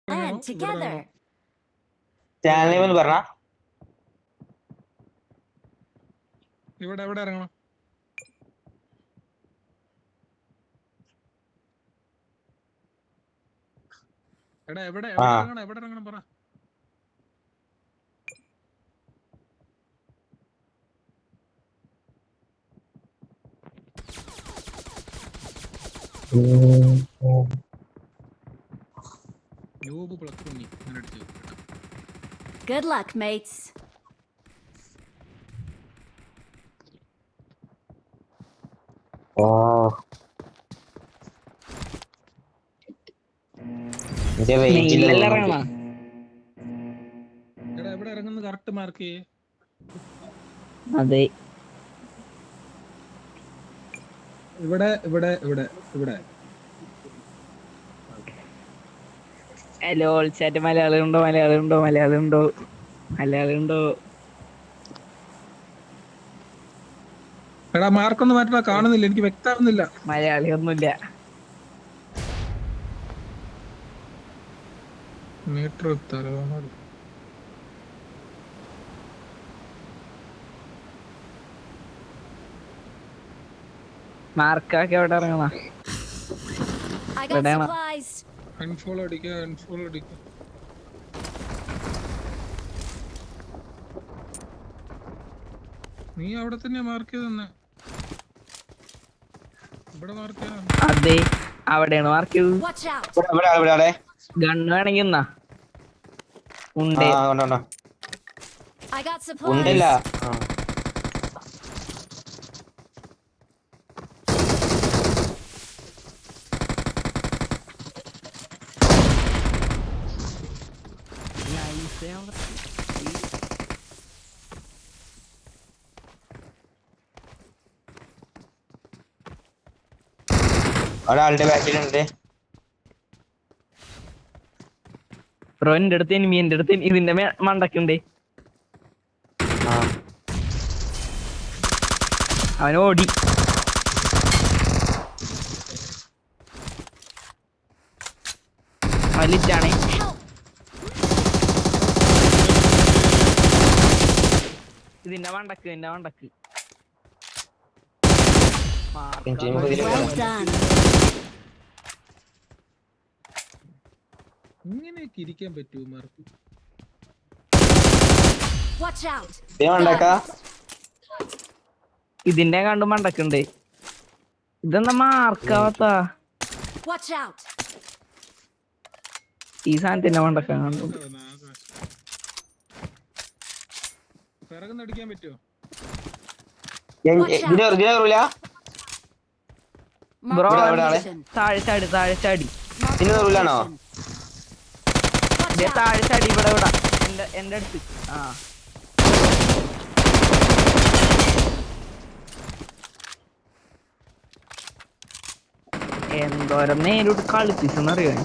And together. Channel എന്ന് പറഞ്ഞ ഇവിടെ എവിടെ ഇറങ്ങണം? എടാ എവിടെ ഇറങ്ങണം പറ. യൂബ് പ്ലസ് ഉണ്ണി അങ്ങനെ അടിച്ചു. Good luck, mates. എടാ എവിടെ ഇറങ്ങുന്ന കറക്റ്റ് മാർക്ക് ചെയ്യേ. അതെ ഇവിടെ ഇവിടെ ഇവിടെ ഇവിടെ. ഹലോ ചാറ്റ് മലയാളം ഉണ്ടോ മലയാളം ഉണ്ടോ മലയാളം ഉണ്ടോ മലയാളം ഉണ്ടോ? എടാ മാർക്കൊന്നും മാറ്റാ, കാണുന്നില്ല, എനിക്ക് വ്യക്തമാവുന്നില്ല. മലയാളി ഒന്നുമില്ല. മീറ്റർ മാർക്കൊക്കെ എവിടെ ഇറങ്ങണ? I got supplies. അൺഫോളോ അടിക്കുക, അൺഫോളോ അടിക്കുക. നീ അവിടെ തന്നെ മാർക്ക് ചെയ്തന്നെ. ഇവിടെ മാർക്ക് ചെയ്ത. അതെ അവിടെയാണ് മാർക്ക് ചെയ്തത്. Watch out. ഗണ്ണ് വേണമെങ്കിൽ എന്നാ ഉണ്ട്. I got supplies. ഒരാളുടെ ബാക്കിലുണ്ട്. ബ്രോ എന്റെ അടുത്ത് എനിമി, എന്റെ അടുത്ത് ഇതിന്റെ മണ്ടക്കുണ്ട്. അവൻ ഓടി. വലിച്ചാണേ. ഇതിന്റെ മണ്ടക്ക്, ഇതിന്റെ മണ്ടക്ക്. Well done. ഇങ്ങനെയൊക്കെ ഇരിക്കാൻ പറ്റുമോ മാർക്ക്? Watch out. ഇതിന്റെ കണ്ടു മണ്ടക്കുണ്ട്. ഇതെന്താ മാർക്കാവാത്ത? Watch out. ഈ സാധനത്തിന്റെ മണ്ടക്ക കണ്ടു. പിറകുന്ന് അടിക്കാൻ പറ്റുമോ? ബ്രോ താഴെ ചാടി, താഴെ ചാടി, താഴെ ചാടി. ഇവിടെ ഇവിടെ എന്റെ അടുത്ത്. എന്തോരം നേരോട്ട് കളിപ്പിച്ചെന്നറിയാൻ.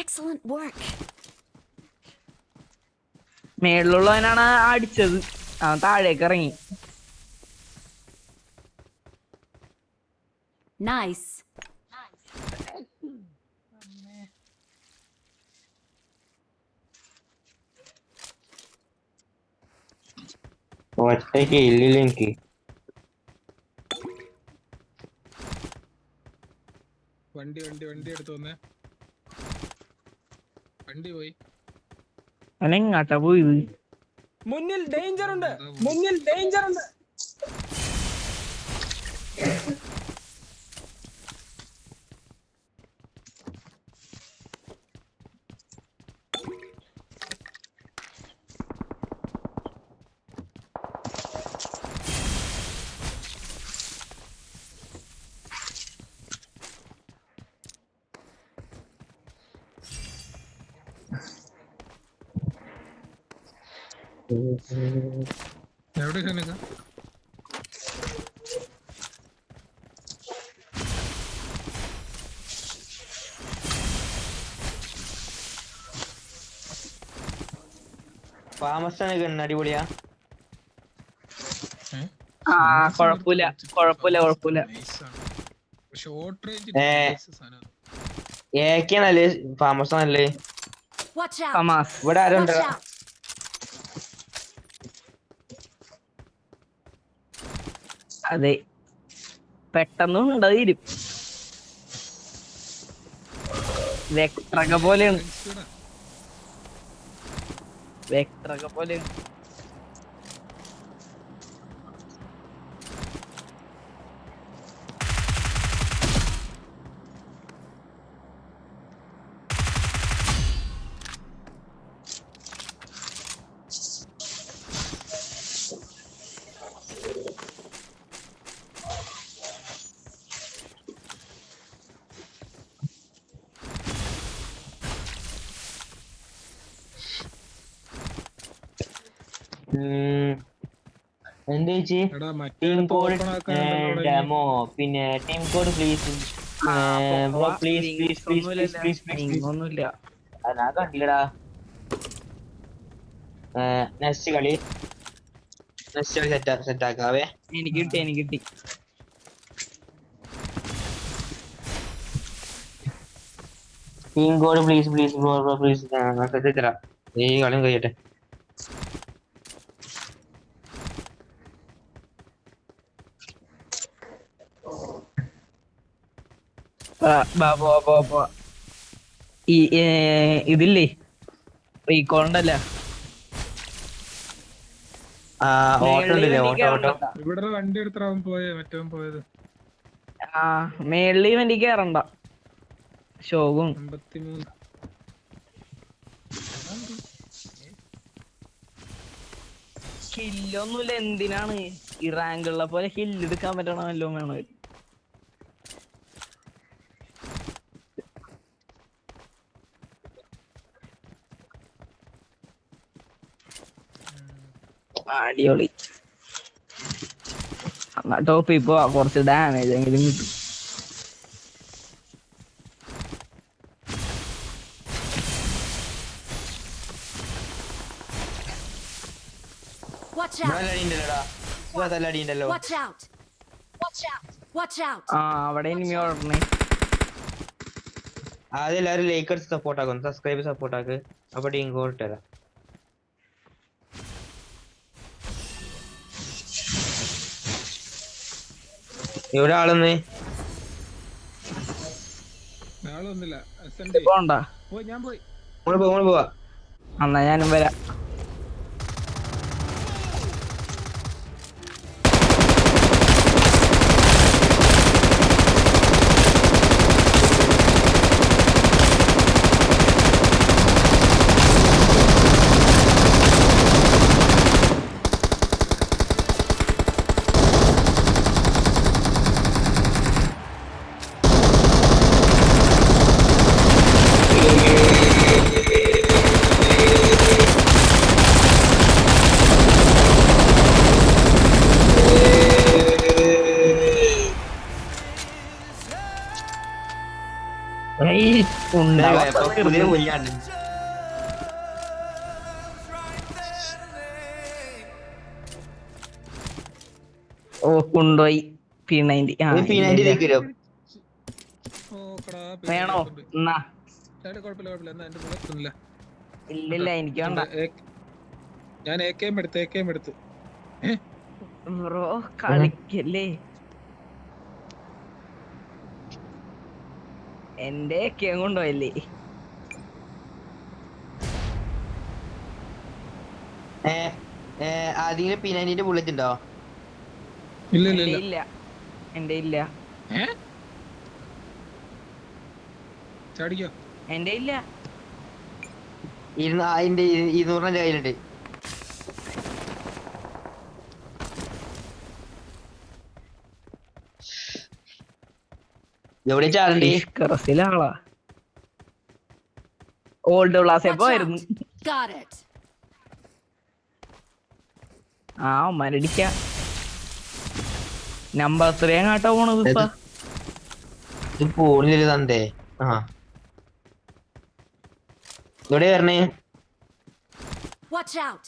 Excellent work. മേളിലുള്ളവനാണ് അടിച്ചത്. അവൻ താഴേക്ക് ഇറങ്ങി. Nice. ഒറ്റയ്ക്ക് ഇല്ലില്ല എനിക്ക്. വണ്ടി വണ്ടി വണ്ടി എടുത്തു വന്നേ. വണ്ടി പോയി. അവനെങ്ങാട്ടാ പോയത്? മുന്നിൽ ഡേഞ്ചർ ഉണ്ട്, മുന്നിൽ ഡേഞ്ചർ ഉണ്ട്. എവിടെ ഷനിക? ഫാമസ് ഗൺ അടിപൊളിയാ. ആ കൊഴപ്പില്ല. ഷോർട്ട് റേഞ്ച് സാധനം. ഏക്കാണല്ലേ ഫാമസ് ആണല്ലേ. Watch out! ഫമാസ് ഇവിടെ ആരും Watch ഉണ്ടോ? out! അതെ പെട്ടെന്ന് ഉണ്ടായിരും. വെക്ടറൊക്കെ പോലെയാണ്. എന്താ ചേച്ചി? എടാ മറ്റേ ടീം കോഡ് ഓപ്പൺ ആക്കാനുണ്ടല്ലോ ഡെമോ പിന്നെ team code please bro please. ഒന്നുമില്ല. ഞാൻ കണ്ടില്ലടാ. നെക്സ്റ്റ് കളി സെറ്റ് ആക്കാവേ. എനിക്ക് കിട്ടി. Team code please bro please. Set തരാം. ഈ കളിയും കഴിയട്ടെ. ഇതില്ലേ റീകോണ്ടല്ല ഓട്ടോ ഉണ്ടല്ലേ ഓട്ടോ. ഇവിടെ വണ്ടി എടുത്തവൻ മറ്റവൻ പോയത്. മേളിൽ വണ്ടി കേറണ്ട. ഷോകും 53. ഹില്ലൊന്നുമില്ല. എന്തിനാണ് ഈ റാങ്കുള്ള പോലെ ഹില്ല് എടുക്കാൻ പറ്റണമല്ലോ വേണം. അടിപൊളി. ടോപ്പ് ഇപ്പൊ കുറച്ച് ഡാമേജ് എങ്കിലും കിട്ടും. Watch out! ഉണ്ടല്ലോ. Watch out! Watch out! അവിടെ ഇനിമി ഓടണേ. അതെല്ലാരും ലൈക്കർസ് സപ്പോർട്ട് ആക്കും, സബ്സ്ക്രൈബ് സപ്പോർട്ട് ആക്ക്. അപ്പൊ ടീം കോഡ് തരാം. ഇവിടെ ആളൊന്ന് ആളൊന്നുമില്ല. പോണ്ട. ഞാൻ പോയി. പോവാ. എന്നാ ഞാനും വരാം. പുതിയ പുല്ലാണ്. ഓ കൊണ്ടുപോയി P90. വേണോ? എന്നാ കുഴപ്പമില്ല. എന്നാ എന്റെ മുഖത്തൊന്നുമില്ല. ഇല്ലില്ല എനിക്ക് വേണ്ട. ഞാൻ AKM എടുത്ത്. ബ്രോ കളിക്കല്ലേ. എന്റെ AKM കൊണ്ടുപോയല്ലേ. ആദ്യം P90 ബുള്ളറ്റ് ഉണ്ടോ? ഇല്ല. എന്റെ ഇല്ല. ചാടിക്കോ. എന്റെ ഇല്ല. 200 കയ്യിലുണ്ട്. എവിടെ ചാടണ്ടേ? ആളാ ഓൾഡ് ക്ലാസ് എപ്പോ ആയിരുന്നു? Got it. മരടിക്ക നമ്പർ 3 എങ്ങാട്ടാ പോണത് ഇപ്പൊ? ഇത് പോണില്ല തന്തേ. ഇവിടെ വരണേ. Watch out!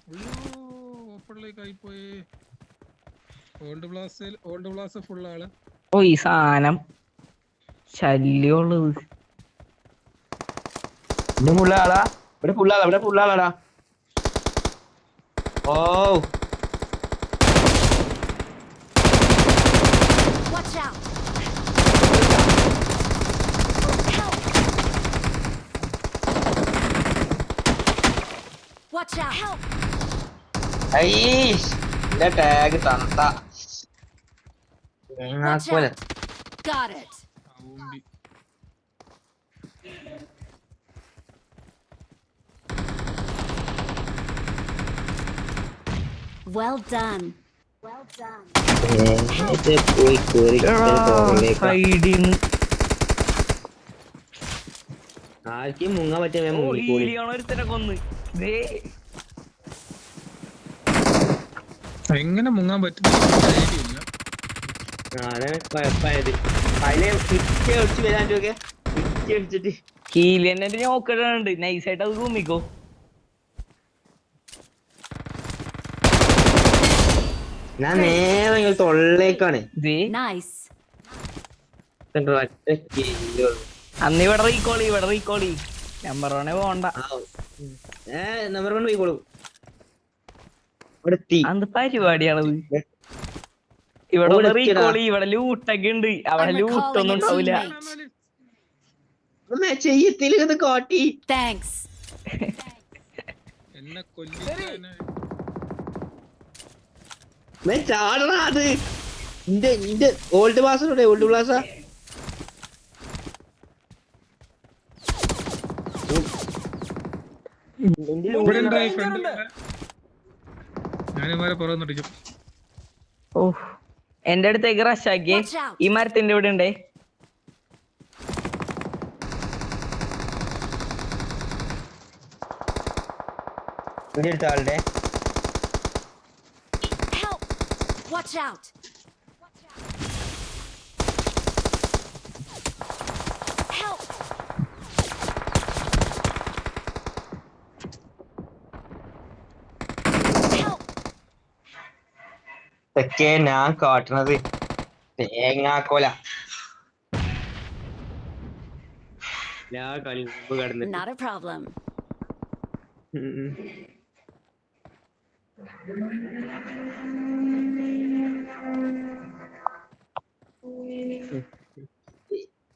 അയ്യോ ഓപ്പണിലേക്ക് ആയിപ്പോയി. ഓൾഡ് ബ്ലാസ് ഫുൾ ആള്. ഓ ഈ സാധനം ശല്യമുള്ളത്. ഇവിടെ ഫുള്ളാളാ, ഇവിടെ ഫുള്ളാളാടാ. ഓ Watch out! Watch out! Help! ഐഷ് എന്റെ ടാഗ് തന്ത. Watch out! Got it. ഔമ്പി. Well done. പോയി കേറി സൈഡിന്ന് ആർക്കും മുങ്ങാൻ പറ്റിയ മുങ്ങിക്കോളി. ഒരുത്തനെ കൊന്ന്. ദേ എങ്ങനെ മുങ്ങാൻ പറ്റുന്ന ധൈര്യമില്ല. അതാണ് കുഴപ്പമായത്. അതിലെ പിറ്റി അടിച്ച് വരാൻ ചോക്കെ പിറ്റി അടിച്ചിട്ട് ഹീലി തന്നെ നോക്കിട്ടുണ്ട്. നൈസായിട്ട് അത് റൂമിക്കോ. ഞാൻ നേരെ നിങ്ങൾ തൊള്ളേക്കാണ്. ദേ Nice. അന്ന് ഇവിടെ റീകോളി നമ്പർ 1 പോണ്ട. നമ്പർ 1 പോയിക്കോളൂ. ഇവിടെ എത്തി. അന്ത് പരിപാടിയാണത്. ഇവിടെ റീകോളി, ഇവിടെ ലൂട്ടൊക്കെ ഉണ്ട്. അവിടെ ലൂട്ടൊന്നും ഉണ്ടാവില്ല. ചെയ്യത്തില്ല കാട്ടി. Thanks. എന്നെ കൊല്ലിക്കാന് ചാടണ അത് ഇന്റെ ഓൾഡ് ബ്ലാസ് ഓൾഡ് ബ്ലാസാ. ഇവിടെ ഉണ്ടായി ഫ്രണ്ട്. ഞാനിമാരെ പുറന്നിടിക്കും. ഓ എന്റെ അടുത്തേക്ക് റഷ് ആക്കിയേ. Watch out! ഈ മരത്തിന്റെ ഇവിടെ ഉണ്ടേ. ആളുടെ Help! Watch out! Help! Help! ഇതൊക്കെ ഞാൻ കാട്ടണത് തേങ്ങാക്കോല. ഞാൻ കളി മുമ്പ് കടന്നിട്ട് Not a problem.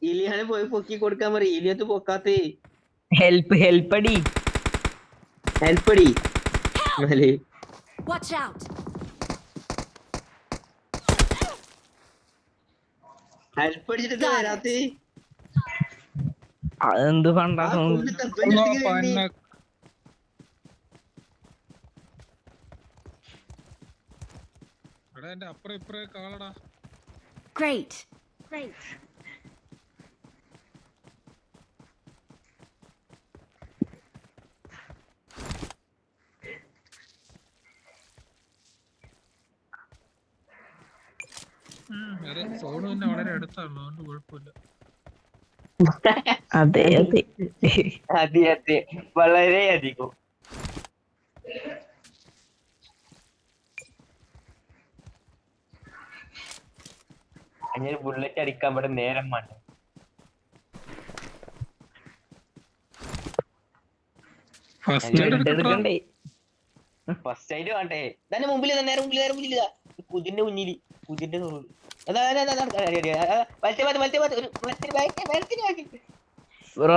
ഇലിയാനെ പോയി പൊക്കി കൊടുക്കാൻ പറയും. ഇലിയത്ത് പൊക്കാത്തേ. ഹെൽപ്പ് അടി. ഹെൽപ്പടി. Watch out! ഹെൽപ്പ് അടിച്ചിട്ട് വരാത്തേ. അതെന്ത് പണ്ടാ. എന്റെ അപ്പുറം ഇപ്പുറേ കാളടാ. Great. സോണ് പിന്നെ വളരെ അടുത്താണല്ലോ, അതുകൊണ്ട് കുഴപ്പമില്ല. അതെ അതെ വളരെ അധികം. അങ്ങനെ ബുള്ളറ്റ് അടിക്കാൻ ഇവിടെ നേരം വേണ്ട. എടുക്കണ്ടേ. ഫസ്റ്റ് ആയിട്ട് വേണ്ടേ. തന്നെ മുമ്പിൽ നേരെ മുമ്പിൽ കുതിന്റെ മുന്നിൽ കുതിന്റെ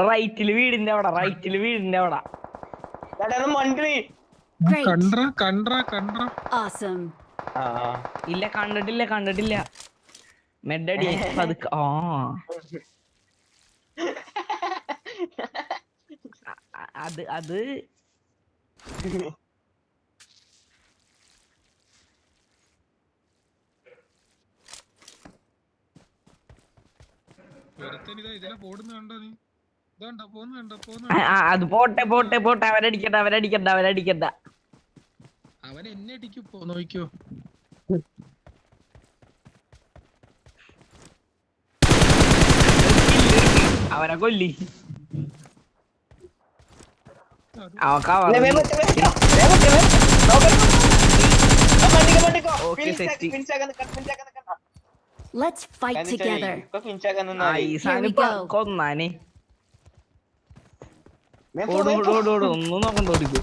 റൈറ്റില് വീടിന്റെ അവിടെ മണ്ടി. Great. കണ്ട്ര Awesome. ഇല്ല കണ്ടിട്ടില്ല മെഡടി പതുക്കെ. അത് ഇതിലെ പോടുന്ന കണ്ടോ നീ? ഇതാണ്ടോ പോന്ന അത് പോട്ടെ അവരടിക്കണ്ട. അവൻ എന്നെ അടിക്കോ നോക്കിയോ. അവരെ കൊല്ലി. അവൻ cover ഇല്ല, ചെയ്തു. Okay, set. Let's fight together. ആ, ഈ സാധനം Here we go. കൊന്നാനെ. ഓട് ഓട് ഓട് ഓട് ഒന്നും നോക്കണ്ട ഓടിക്കോ.